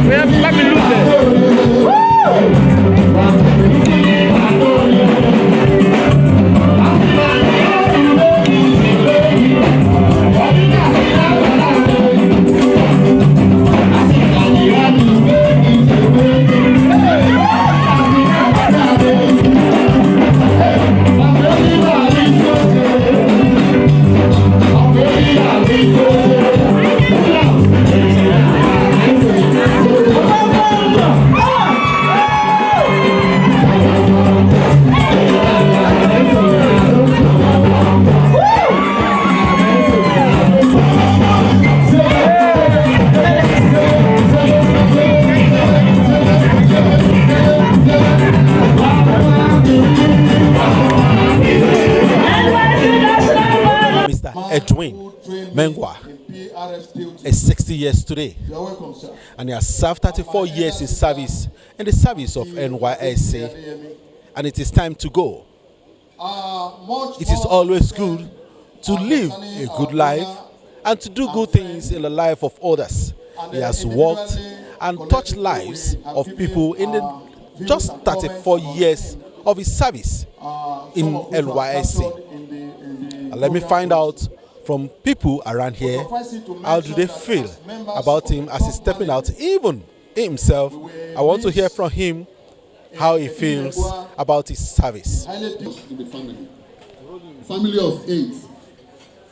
We have family Edwin Megwa is 60 years today, and he has served 34 years in service in the service of NYSC, and it is time to go. It is always good to live a good life and to do good things in the life of others. He has worked and touched lives of people in the just 34 years of his service in NYSC. And let me find out from people around here, how do they feel about him as he's stepping out, even himself. I want to hear from him how he feels about his service. In the family of 8,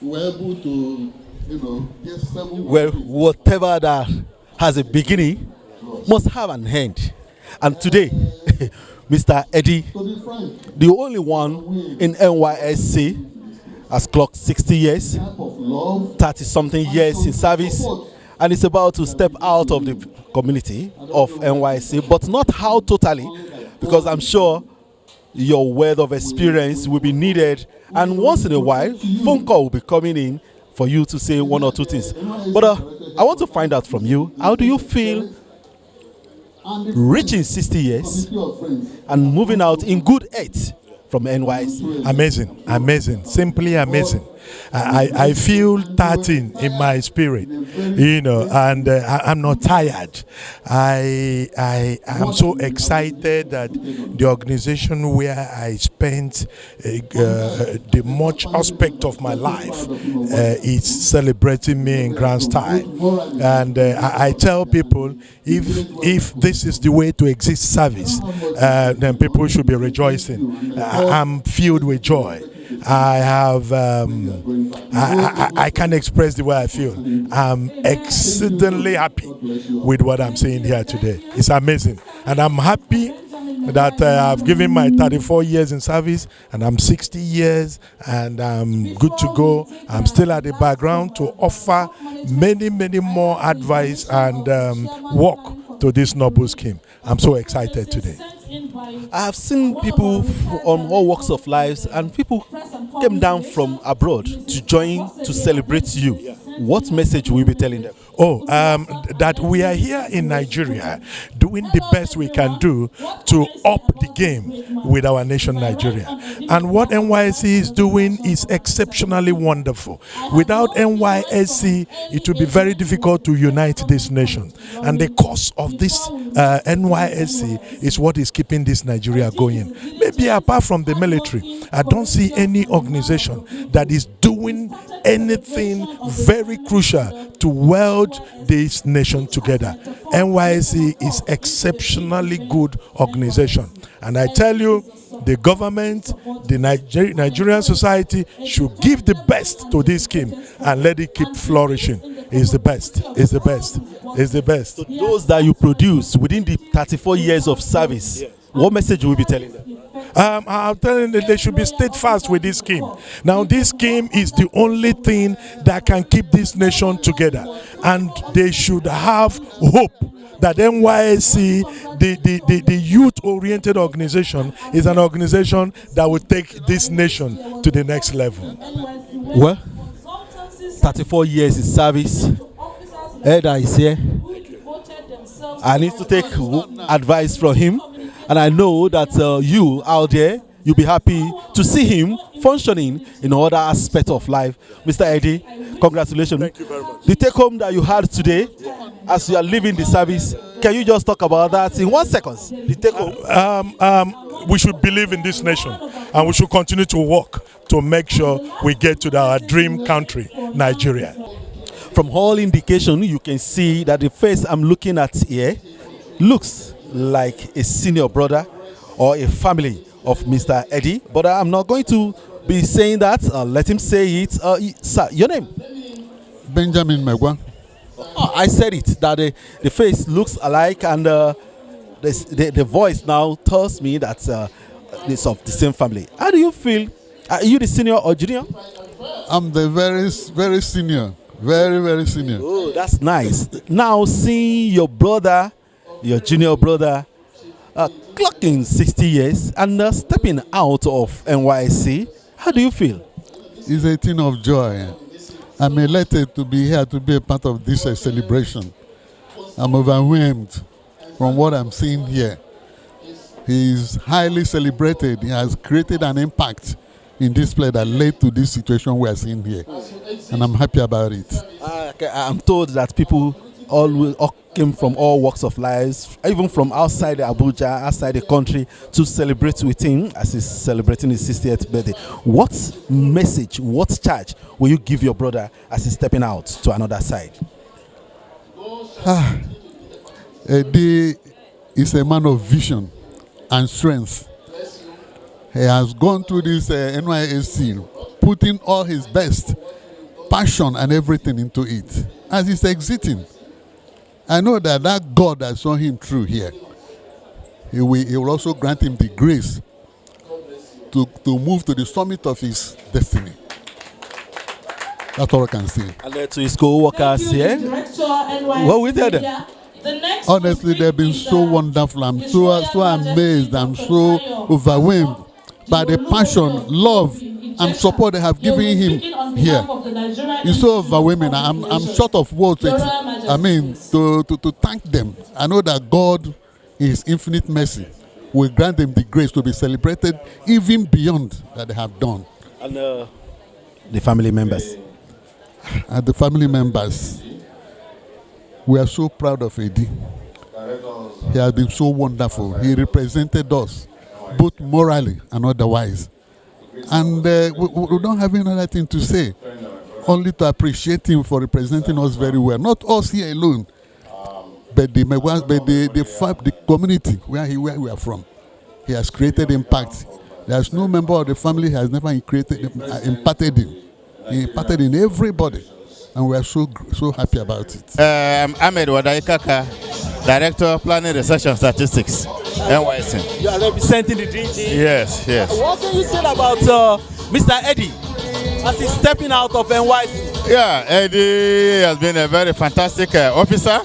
we were able to, get 7. Well, whatever that has a beginning must have an end. And today, Mr. Eddie, the only one in NYSC, has clocked 60 years, 30-something years in service, and is about to step out of the community of NYSC, but not how totally, because I'm sure your wealth of experience will be needed, and once in a while, phone call will be coming in for you to say one or two things. But I want to find out from you, how do you feel reaching 60 years and moving out in good health from NYSC? Amazing, simply amazing. I feel 13 in my spirit, and I'm not tired. I am so excited that the organization where I spent the much aspect of my life is celebrating me in grand style. And I tell people, if this is the way to exist service, then people should be rejoicing. I'm filled with joy. I have, I can't express the way I feel. I'm exceedingly happy with what I'm seeing here today. It's amazing. And I'm happy that I've given my 34 years in service, and I'm 60 years, and I'm good to go. I'm still at the background to offer many more advice and work to this noble scheme. I'm so excited today. I have seen people on all walks of lives, and people came down from abroad to join to celebrate you. What message will you be telling them? That we are here in Nigeria doing the best we can do to up the game with our nation, Nigeria. And what NYSC is doing is exceptionally wonderful. Without NYSC, it will be very difficult to unite this nation. And the cause of this NYSC is what is keeping this Nigeria going. Maybe apart from the military, I don't see any organization that is doing anything very crucial to weld this nation together. NYSC is exceptionally good organization, and I tell you, the government, the Nigerian society should give the best to this scheme and let it keep flourishing. It's the best. It's the best. It's the best. So those that you produce within the 34 years of service, what message will you be telling them? I'm telling them they should be steadfast with this scheme. Now, this scheme is the only thing that can keep this nation together, and they should have hope that NYSC, the youth-oriented organization, is an organization that will take this nation to the next level. Well, 34 years in service. Edda is here. I need to take advice from him. And I know that you out there, you'll be happy to see him functioning in other aspects of life. Mr. Eddie, congratulations. Thank you very much. The take home that you had today, as you are leaving the service, Can you just talk about that in 1 second? The takeover. We should believe in this nation, and we should continue to work to make sure we get to our dream country, Nigeria. From all indication, you can see that the face I'm looking at here looks like a senior brother or a family of Mr. Eddie, but I'm not going to be saying that. Let him say it. Sir, your name? Benjamin Megwa. Oh, I said it, that the face looks alike, and the voice now tells me that it's of the same family. How do you feel? Are you the senior or junior? I'm the very senior. Very senior. Oh, that's nice. Now, seeing your brother, your junior brother, clocking 60 years and stepping out of NYSC, how do you feel? It's a thing of joy. I'm elated to be here to be a part of this celebration. I'm overwhelmed from what I'm seeing here. He's highly celebrated. He has created an impact in this place that led to this situation we are seeing here. And I'm happy about it. I'm told that people all came from all walks of life, even from outside Abuja, outside the country, to celebrate with him as he's celebrating his 60th birthday. What message, what charge will you give your brother as he's stepping out to another side? Eddie is a man of vision and strength. He has gone through this NYSC, putting all his best, passion and everything into it. As he's exiting, I know that God that saw him through here, he will also grant him the grace to move to the summit of his destiny. That's all I can say. And to his co-workers here, what we tell them? Honestly, they've been so wonderful. I'm so amazed. I'm so overwhelmed by the passion, love, and support they have given him here. It's so overwhelming. I'm short of words. To thank them. I know that God, in His infinite mercy, will grant them the grace to be celebrated even beyond that they have done. And the family members. And the family members, we are so proud of Eddie. He has been so wonderful. He represented us, both morally and otherwise. And we don't have any other thing to say, only to appreciate him for representing us very well. Not us here alone, but the Megwa, but the community where we are from. He has created impact. There's no member of the family who has never impacted him. He impacted in everybody, and we are so happy about it. I'm Edwin, Director of Planning, Research and Statistics, NYSC. You are representing the DG. Yes. What can you say about Mr. Eddie as he's stepping out of NYSC? Yeah, Eddie has been a very fantastic officer.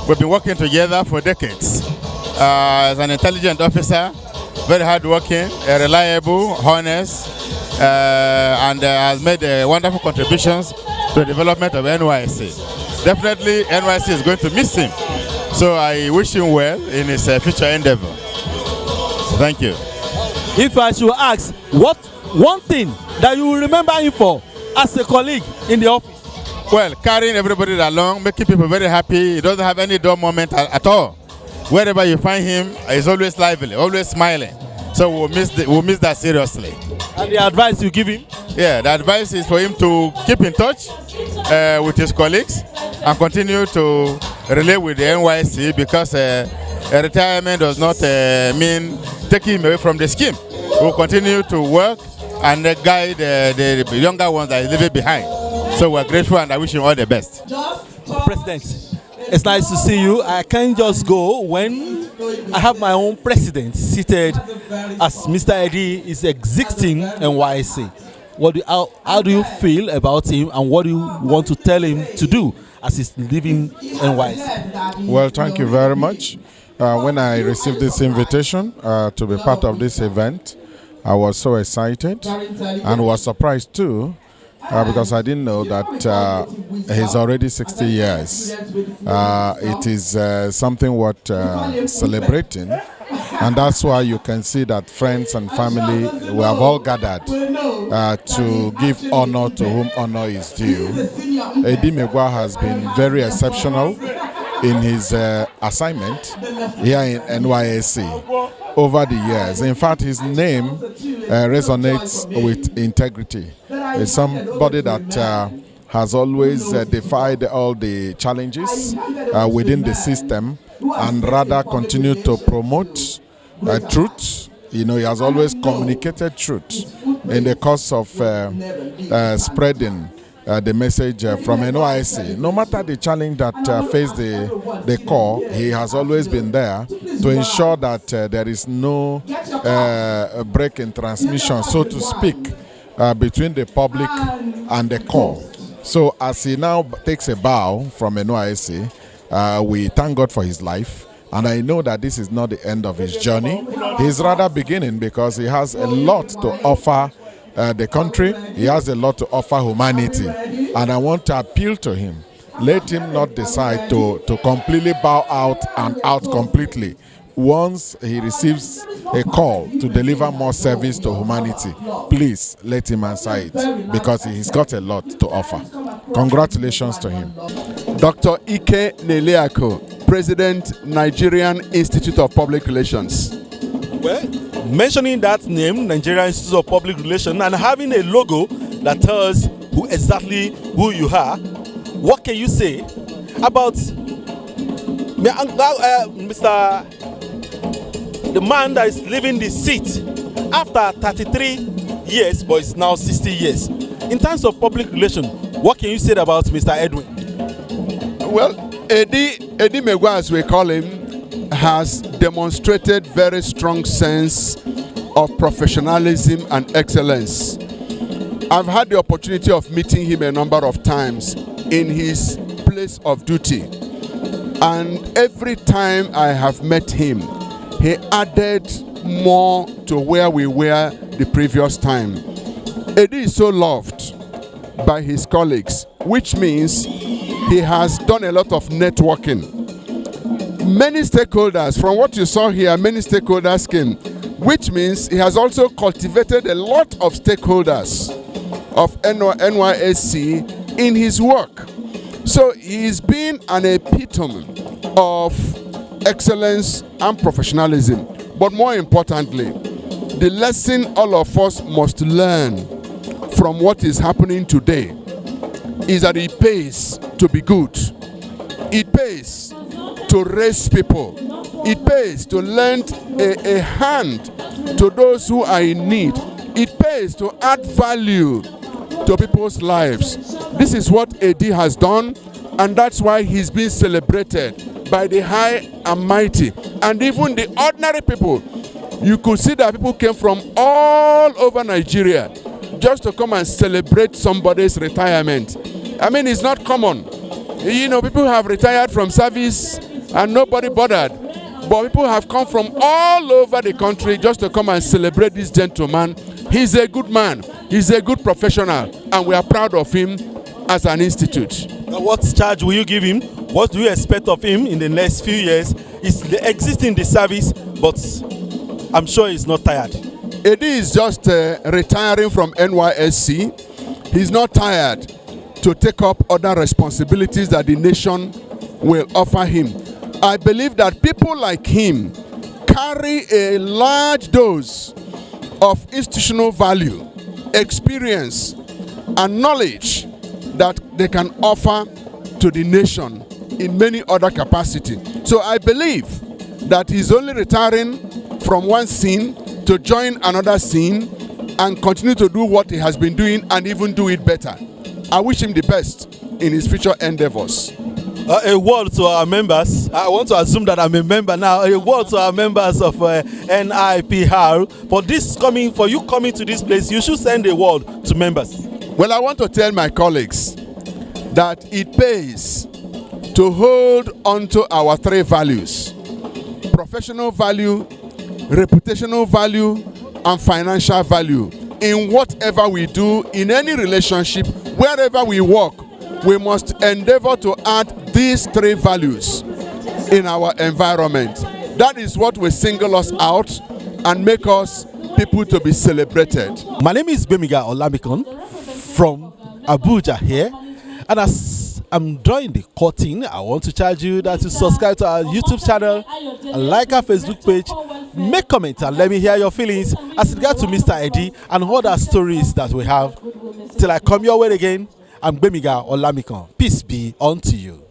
We've been working together for decades. As an intelligent officer, very hardworking, reliable, honest, and has made wonderful contributions to the development of NYSC. Definitely, NYSC is going to miss him. So I wish him well in his future endeavor. Thank you. If I should ask, what one thing that you will remember him for as a colleague in the office? Well, carrying everybody along, making people very happy. He doesn't have any dull moment at all. Wherever you find him, he's always lively, always smiling. So we'll miss that seriously. And the advice you give him? Yeah, the advice is for him to keep in touch with his colleagues and continue to relate with the NYSC, because a retirement does not mean taking him away from the scheme. We'll continue to work and guide the younger ones that he's leaving behind. So we're grateful, and I wish him all the best. President, it's nice to see you. I can't just go when I have my own president seated as Mr. Eddie is exiting NYSC. How do you feel about him, and what do you want to tell him to do as he's leaving NYSC? Well, thank you very much. When I received this invitation to be part of this event, I was so excited and was surprised too, because I didn't know that he's already 60 years. It is something worth celebrating, and that's why you can see that friends and family, we have all gathered to give honor to whom honor is due. Eddie Megwa has been very exceptional in his assignment here in NYSC over the years. In fact, his name resonates with integrity. He's somebody that has always defied all the challenges within the system and rather continued to promote truth. You know, he has always communicated truth in the course of spreading the message from NYSC. No matter the challenge that faced the core, he has always been there to ensure that there is no break in transmission, so to speak, between the public and the core. So as he now takes a bow from NYSC, we thank God for his life. And I know that this is not the end of his journey. He's rather beginning, because he has a lot to offer the country. He has a lot to offer humanity. And I want to appeal to him. Let him not decide to completely bow out and out completely. Once he receives a call to deliver more service to humanity, please let him answer it, because he's got a lot to offer. Congratulations to him. Dr. Ike Neleako, President, Nigerian Institute of Public Relations. Well, mentioning that name, Nigerian Institute of Public Relations, and having a logo that tells exactly who you are, what can you say about Mr. the man that is leaving the seat after 33 years, but it's now 60 years? In terms of public relations, what can you say about Mr. Edwin? Well, Eddie Megwa, as we call him, has demonstrated very strong sense of professionalism and excellence. I've had the opportunity of meeting him a number of times in his place of duty. And every time I have met him, he added more to where we were the previous time. Eddie is so loved by his colleagues, which means he has done a lot of networking. Many stakeholders, from what you saw here, many stakeholders came, which means he has also cultivated a lot of stakeholders of NYSC in his work. So he's been an epitome of excellence and professionalism. But more importantly, the lesson all of us must learn from what is happening today is that it pays to be good. It pays to raise people. It pays to lend a hand to those who are in need. It pays to add value to people's lives. This is what Eddie has done, and that's why he's been celebrated by the high and mighty. And even the ordinary people, you could see that people came from all over Nigeria just to come and celebrate somebody's retirement. I mean, it's not common. You know, people have retired from service and nobody bothered. But people have come from all over the country just to come and celebrate this gentleman. He's a good man. He's a good professional. And we are proud of him as an institute. Now, what charge will you give him? What do you expect of him in the next few years? He's existing in the service, but I'm sure he's not tired. Eddie is just retiring from NYSC. He's not tired to take up other responsibilities that the nation will offer him. I believe that people like him carry a large dose of institutional value, experience, and knowledge that they can offer to the nation in many other capacities. So I believe that he's only retiring from one scene to join another scene and continue to do what he has been doing and even do it better. I wish him the best in his future endeavors. A word to our members. I want to assume that I'm a member now. A word to our members of NIPR. For you coming to this place, you should send a word to members. Well, I want to tell my colleagues that it pays to hold onto our three values: professional value, reputational value, and financial value. In whatever we do, in any relationship, wherever we work, we must endeavor to add these three values in our environment. That is what will single us out and make us people to be celebrated. My name is Megwa from Abuja here, and as I'm drawing the curtain. I want to charge you that to subscribe to our YouTube channel and like our Facebook page. Make comments and let me hear your feelings as it gets to Mr. Eddie and other stories that we have. Till I come your way again, I'm Bemiga Olamikan. Peace be unto you.